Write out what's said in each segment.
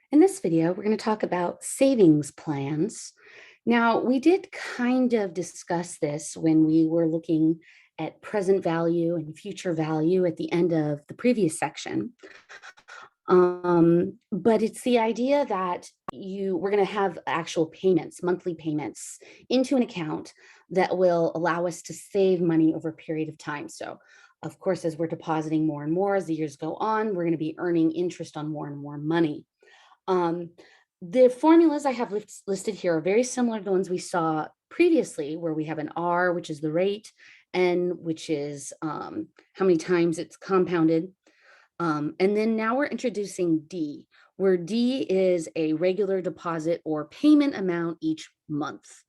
In this video, we're going to talk about savings plans. Now, we did kind of discuss this when we were looking at present value and future value at the end of the previous section. But it's the idea that we're going to have actual payments, monthly payments into an account that will allow us to save money over a period of time. So, of course, as we're depositing more and more as the years go on, we're going to be earning interest on more and more money. Um, the formulas I have listed here are very similar to the ones we saw previously, where we have an R, which is the rate, N, which is how many times it's compounded. And then now we're introducing D, where D is a regular deposit or payment amount each month.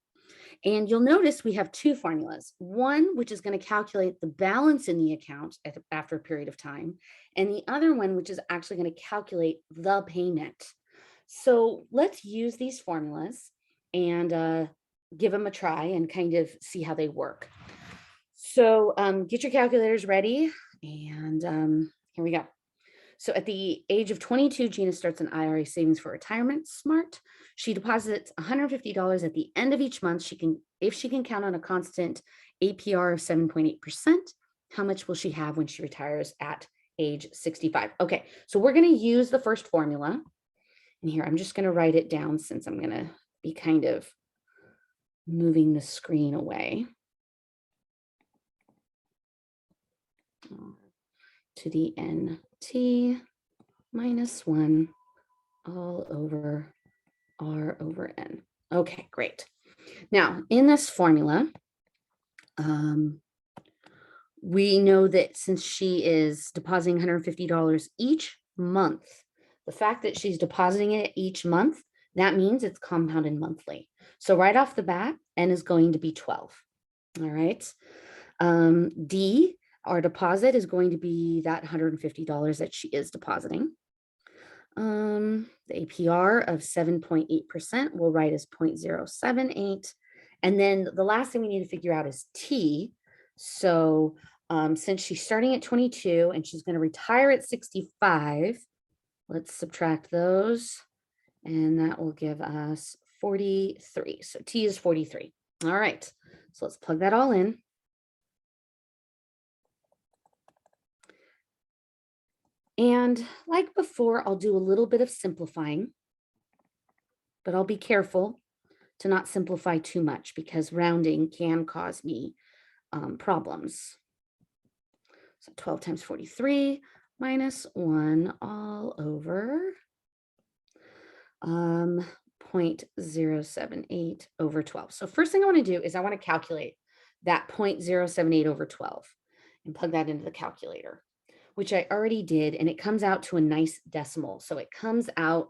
And you'll notice we have two formulas, one which is going to calculate the balance in the account after a period of time, and the other one which is actually going to calculate the payment. So let's use these formulas and give them a try and kind of see how they work. So get your calculators ready, and here we go. So at the age of 22, Gina starts an IRA savings for retirement. Smart. She deposits $150 at the end of each month. If she can count on a constant APR of 7.8%, how much will she have when she retires at age 65? Okay, so we're going to use the first formula. And here, I'm just going to write it down since I'm going to be kind of moving the screen away. To the NT minus 1 all over R over N. Okay, great. Now, in this formula, we know that since she is depositing $150 each month, the fact that she's depositing it each month, that means it's compounded monthly. So right off the bat, N is going to be 12. All right. D, our deposit is going to be that $150 that she is depositing. The APR of 7.8% we'll write as 0.078. And then the last thing we need to figure out is T. So since she's starting at 22 and she's going to retire at 65, let's subtract those. And that will give us 43. So T is 43. All right. So let's plug that all in. And like before, I'll do a little bit of simplifying, but I'll be careful to not simplify too much because rounding can cause me problems. So 12 times 43 minus 1 all over 0.078 over 12. So first thing I want to do is I want to calculate that 0.078 over 12 and plug that into the calculator, which I already did, and it comes out to a nice decimal. So it comes out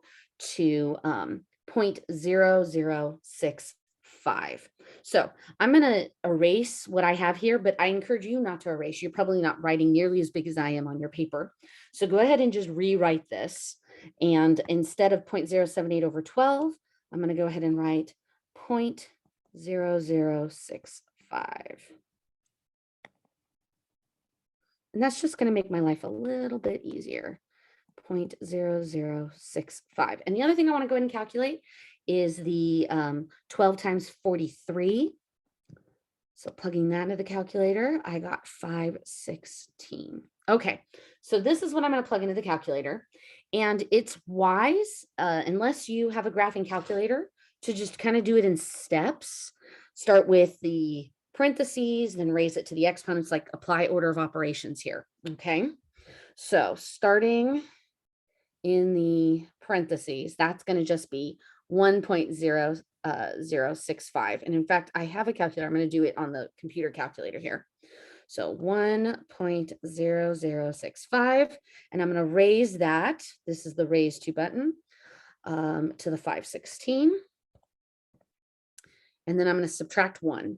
to 0.0065. So I'm going to erase what I have here, but I encourage you not to erase. You're probably not writing nearly as big as I am on your paper. So go ahead and just rewrite this. And instead of 0.078 over 12, I'm going to go ahead and write 0.0065. And that's just going to make my life a little bit easier. 0.0065. And the other thing I want to go ahead and calculate is the 12 times 43. So plugging that into the calculator, I got 516. Okay, so this is what I'm going to plug into the calculator. And it's wise, unless you have a graphing calculator, to just kind of do it in steps. Start with the parentheses, then raise it to the exponents, like apply order of operations here. Okay, so starting in the parentheses, that's going to just be 1.0065. And in fact, I have a calculator. I'm going to do it on the computer calculator here. So 1.0065, and I'm going to raise that. This is the raise to button to the 516. And then I'm going to subtract 1.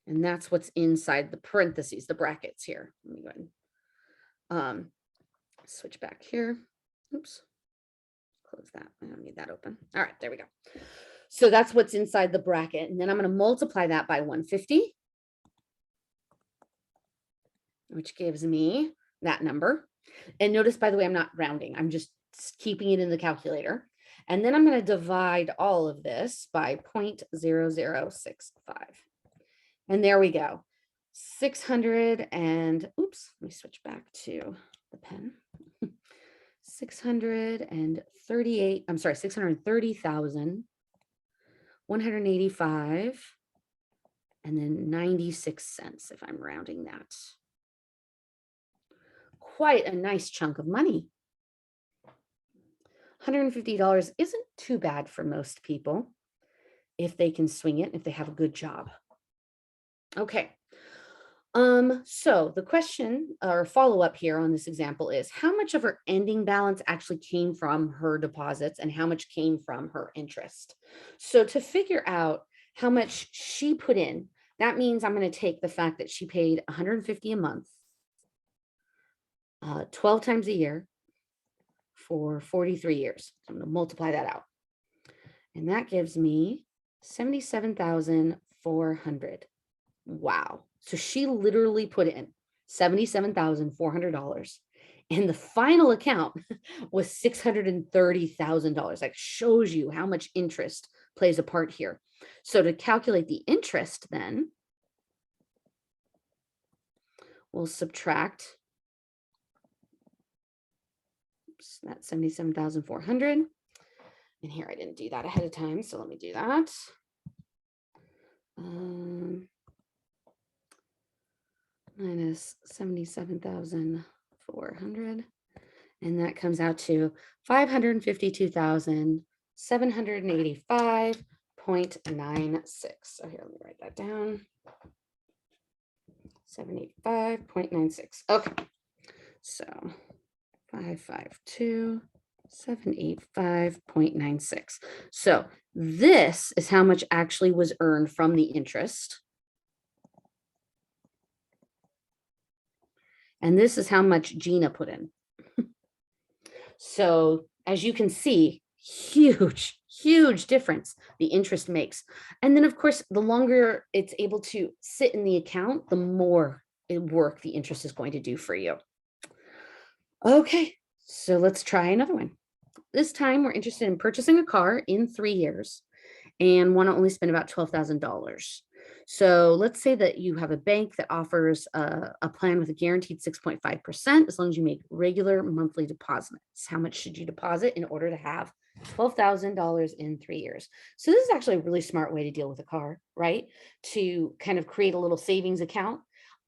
And that's what's inside the parentheses, the brackets here. Let me go ahead. Switch back here. Oops. Close that. I don't need that open. All right, there we go. So that's what's inside the bracket. And then I'm going to multiply that by 150, which gives me that number. And notice, by the way, I'm not rounding. I'm just keeping it in the calculator. And then I'm going to divide all of this by 0.0065. And there we go. 600 and, oops, let me switch back to the pen. 638, I'm sorry, 630,185 and then 96 cents if I'm rounding that. Quite a nice chunk of money. $150 isn't too bad for most people if they can swing it, if they have a good job. Okay. So the question or follow-up here on this example is how much of her ending balance actually came from her deposits and how much came from her interest. So to figure out how much she put in, that means I'm going to take the fact that she paid $150 a month, 12 times a year for 43 years. So I'm going to multiply that out. And that gives me $77,400. Wow. So she literally put in $77,400 and the final account was $630,000. That shows you how much interest plays a part here. So to calculate the interest then, we'll subtract that 77,400. And here I didn't do that ahead of time, so let me do that. Minus 77,400. And that comes out to 552,785.96. So here, let me write that down. 785.96. Okay. So 552,785.96. So this is how much actually was earned from the interest. And this is how much Gina put in. So as you can see, huge, huge difference the interest makes. And then of course, the longer it's able to sit in the account, the more work the interest is going to do for you. Okay, so let's try another one. This time we're interested in purchasing a car in 3 years and want to only spend about $12,000. So let's say that you have a bank that offers a plan with a guaranteed 6.5% as long as you make regular monthly deposits. How much should you deposit in order to have $12,000 in 3 years? So this is actually a really smart way to deal with a car, right? To kind of create a little savings account,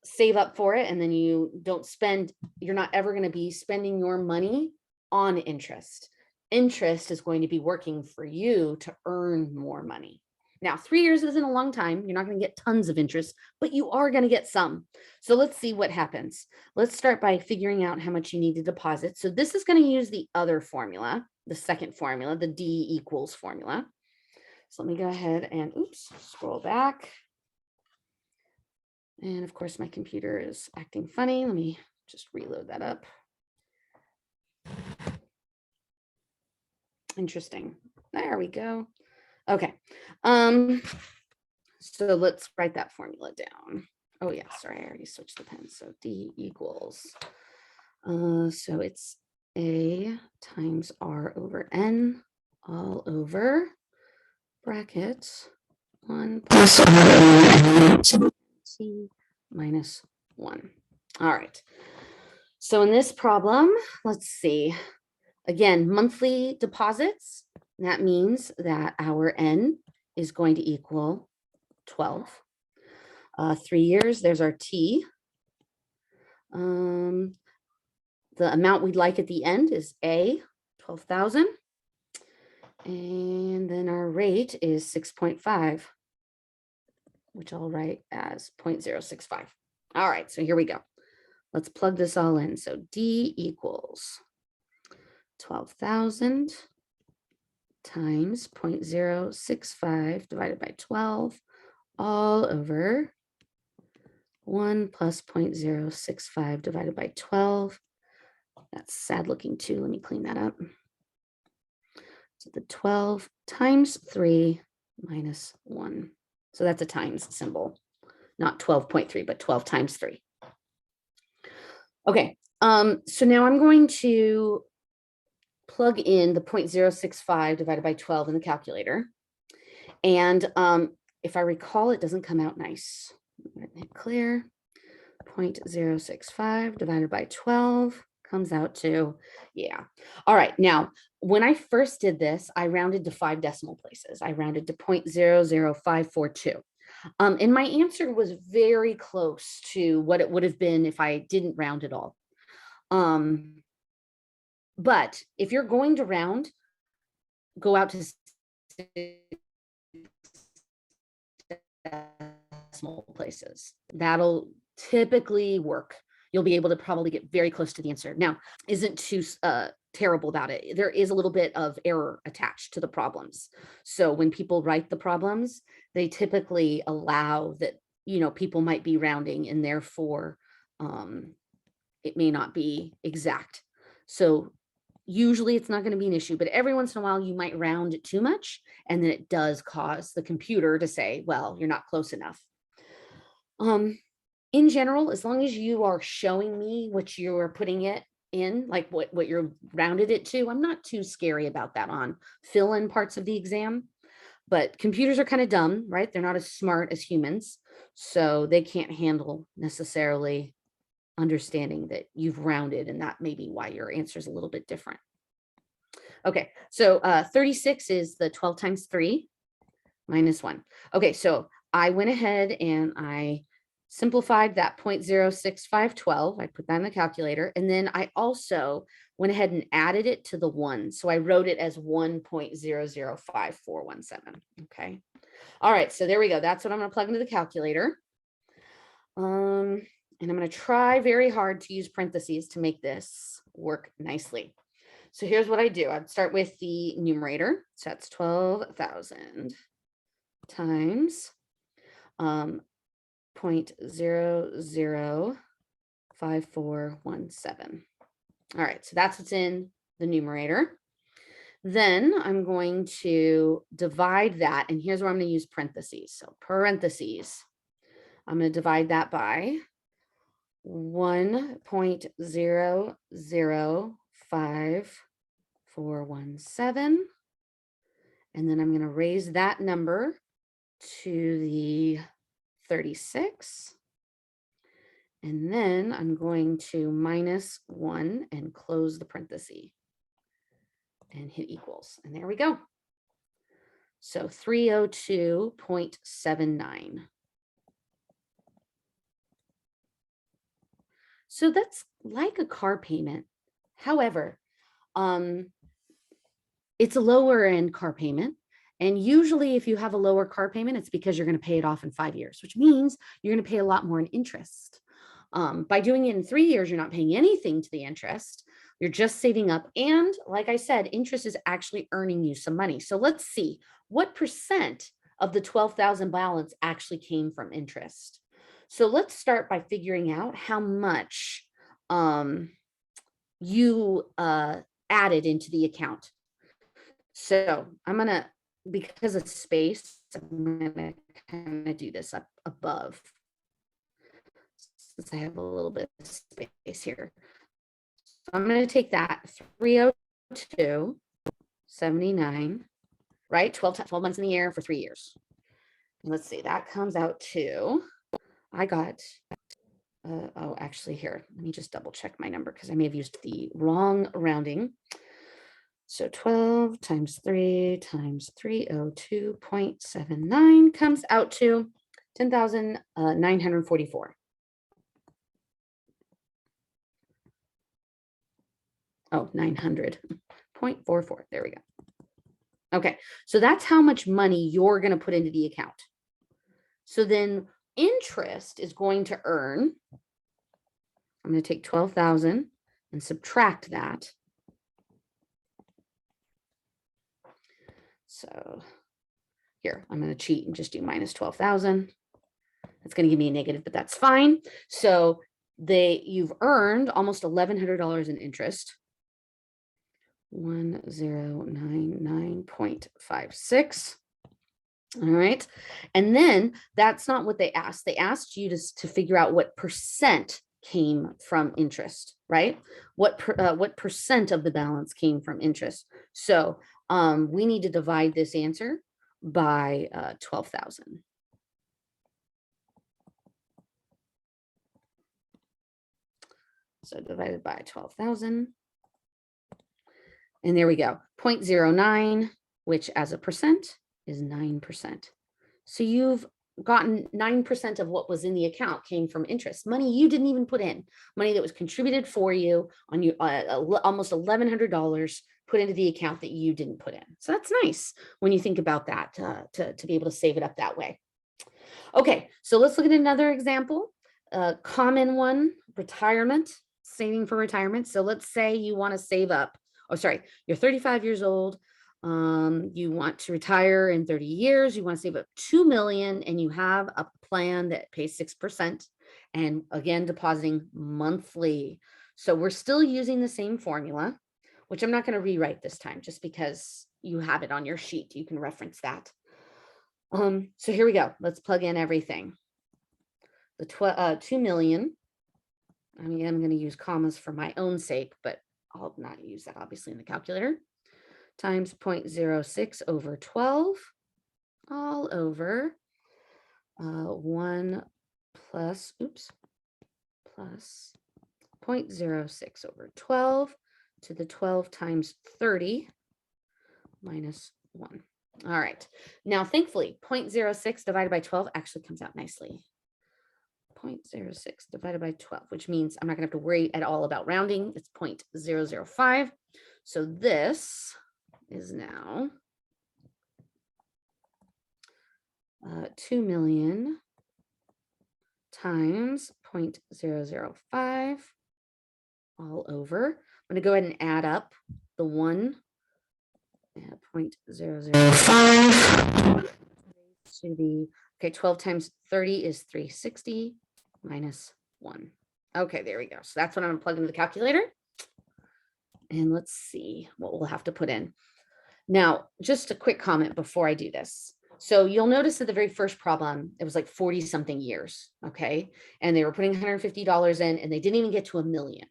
save up for it, and then you don't spend, you're not ever going to be spending your money on interest. Interest is going to be working for you to earn more money. Now, 3 years isn't a long time. You're not going to get tons of interest, but you are going to get some. So let's see what happens. Let's start by figuring out how much you need to deposit. So this is going to use the other formula, the second formula, the D equals formula. So let me go ahead and, scroll back. And of course, my computer is acting funny. Let me just reload that up. Interesting. There we go. Okay. So let's write that formula down. Oh yeah, sorry, I already switched the pen. So D equals, so it's A times R over N all over bracket 1 plus R over N T minus 1. All right. So in this problem, let's see. Again, monthly deposits. That means that our N is going to equal 12. 3 years, there's our T. The amount we'd like at the end is A, 12,000. And then our rate is 6.5, which I'll write as 0.065. All right, so here we go. Let's plug this all in. So D equals 12,000 times 0.065 divided by 12 all over 1 plus 0.065 divided by 12. That's sad looking too. Let me clean that up. So the 12 times 3 minus 1. So that's a times symbol, not 12.3, but 12 times 3. Okay, so now I'm going to plug in the 0.065 divided by 12 in the calculator. And if I recall, it doesn't come out nice. Hit clear. 0.065 divided by 12 comes out to, yeah. All right, now, when I first did this, I rounded to 5 decimal places. I rounded to 0.00542. And my answer was very close to what it would have been if I didn't round at all. But if you're going to round, go out to decimal places. That'll typically work. You'll be able to probably get very close to the answer. Now, isn't too terrible about it. There is a little bit of error attached to the problems. So when people write the problems, they typically allow that, people might be rounding, and therefore it may not be exact. So usually it's not going to be an issue, but every once in a while you might round it too much, and then it does cause the computer to say, well, you're not close enough. In general, as long as you are showing me what you are putting it in, like what you're rounded it to, I'm not too scary about that on fill-in parts of the exam. But computers are kind of dumb, right? They're not as smart as humans, so they can't handle necessarily understanding that you've rounded, and that may be why your answer is a little bit different. Okay, so 36 is the 12 times 3 minus 1. Okay, so I went ahead and I simplified that 0.06512. I put that in the calculator, and then I also went ahead and added it to the 1. So I wrote it as 1.005417. Okay. All right, so there we go. That's what I'm going to plug into the calculator. And I'm going to try very hard to use parentheses to make this work nicely. So here's what I do. I'd start with the numerator. So that's 12,000 times 0.005417. All right, so that's what's in the numerator. Then I'm going to divide that, and here's where I'm going to use parentheses. So parentheses, I'm going to divide that by 1.005417, and then I'm going to raise that number to the 36, and then I'm going to minus 1 and close the parenthesis and hit equals, and there we go. So 302.79. So that's like a car payment. However, it's a lower end car payment. And usually if you have a lower car payment, it's because you're going to pay it off in 5 years, which means you're going to pay a lot more in interest. By doing it in 3 years, you're not paying anything to the interest. You're just saving up. And like I said, interest is actually earning you some money. So let's see what percent of the 12,000 balance actually came from interest. So let's start by figuring out how much you added into the account. So I'm going to, because of space, I'm going to kind of do this up above, since I have a little bit of space here. So I'm going to take that 302.79, right? 12 months in the year for 3 years. And let's see, that comes out to, I got, oh, actually here, let me just double check my number because I may have used the wrong rounding. So 12 times 3 times 302.79 comes out to 10,944. Oh, 900.44. There we go. Okay, so that's how much money you're going to put into the account. So then interest is going to earn, I'm going to take 12,000 and subtract that. So here, I'm going to cheat and just do minus 12,000. That's going to give me a negative, but that's fine. So you've earned almost $1,100 in interest. 1099.56. All right. And then that's not what they asked. They asked you to figure out what percent came from interest, right? What percent of the balance came from interest? So we need to divide this answer by 12,000. So divided by 12,000. And there we go, 0.09, which as a percent is 9%. So you've gotten 9% of what was in the account came from interest, money you didn't even put in, money that was contributed for you on you, almost $1,100 put into the account that you didn't put in. So that's nice when you think about that, to be able to save it up that way. Okay, so let's look at another example, a common one, retirement, saving for retirement. So let's say you want to save up, oh, sorry, you're 35 years old. You want to retire in 30 years. You want to save up 2 million and you have a plan that pays 6% and again, depositing monthly. So we're still using the same formula, which I'm not going to rewrite this time just because you have it on your sheet. You can reference that. So here we go. Let's plug in everything. The 2 million. I mean, I'm going to use commas for my own sake, but I'll not use that obviously in the calculator. Times 0.06 over 12 all over 1 plus 0.06 over 12 to the 12 times 30 minus 1. All right. Now, thankfully, 0.06 divided by 12 actually comes out nicely. 0.06 divided by 12, which means I'm not going to have to worry at all about rounding. It's 0.005. So this is now 2 million times 0.005 all over. I'm going to go ahead and add up the 1 and 0.005 to the, okay, 12 times 30 is 360 minus 1. Okay, there we go. So that's what I'm going to plug into the calculator. And let's see what we'll have to put in. Now, just a quick comment before I do this. So you'll notice that the very first problem, it was like 40 something years. Okay. And they were putting $150 in and they didn't even get to $1 million.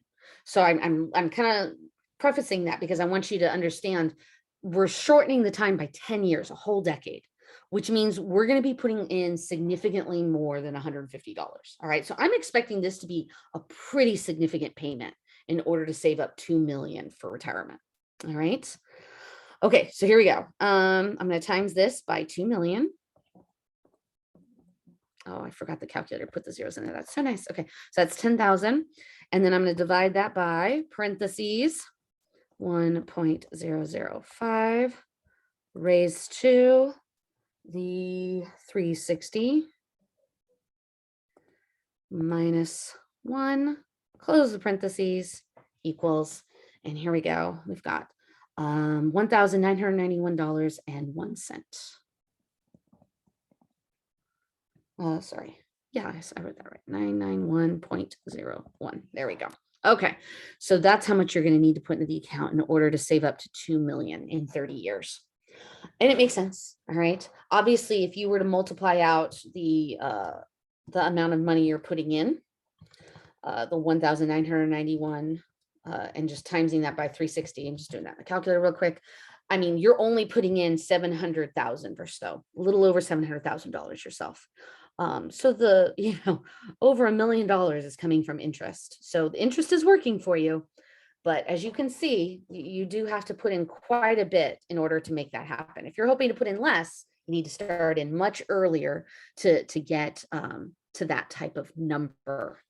So I'm kind of prefacing that because I want you to understand we're shortening the time by 10 years, a whole decade, which means we're going to be putting in significantly more than $150. All right. So I'm expecting this to be a pretty significant payment in order to save up 2 million for retirement. All right. Okay, so here we go. I'm going to times this by 2 million. Oh, I forgot the calculator, put the zeros in there. That's so nice. Okay, so that's 10,000. And then I'm going to divide that by parentheses 1.005 raised to the 360 minus 1, close the parentheses, equals, and here we go. We've got $1,991.01. Sorry. Yeah, I wrote that right. 991.01. There we go. Okay. So that's how much you're going to need to put into the account in order to save up to 2 million in 30 years. And it makes sense. All right. Obviously, if you were to multiply out the amount of money you're putting in, the 1,991 and just timesing that by 360 and just doing that in the calculator real quick. I mean, you're only putting in 700,000 or so, a little over $700,000 yourself. So the, over $1 million is coming from interest. So the interest is working for you. But as you can see, you do have to put in quite a bit in order to make that happen. If you're hoping to put in less, you need to start in much earlier to get to that type of number.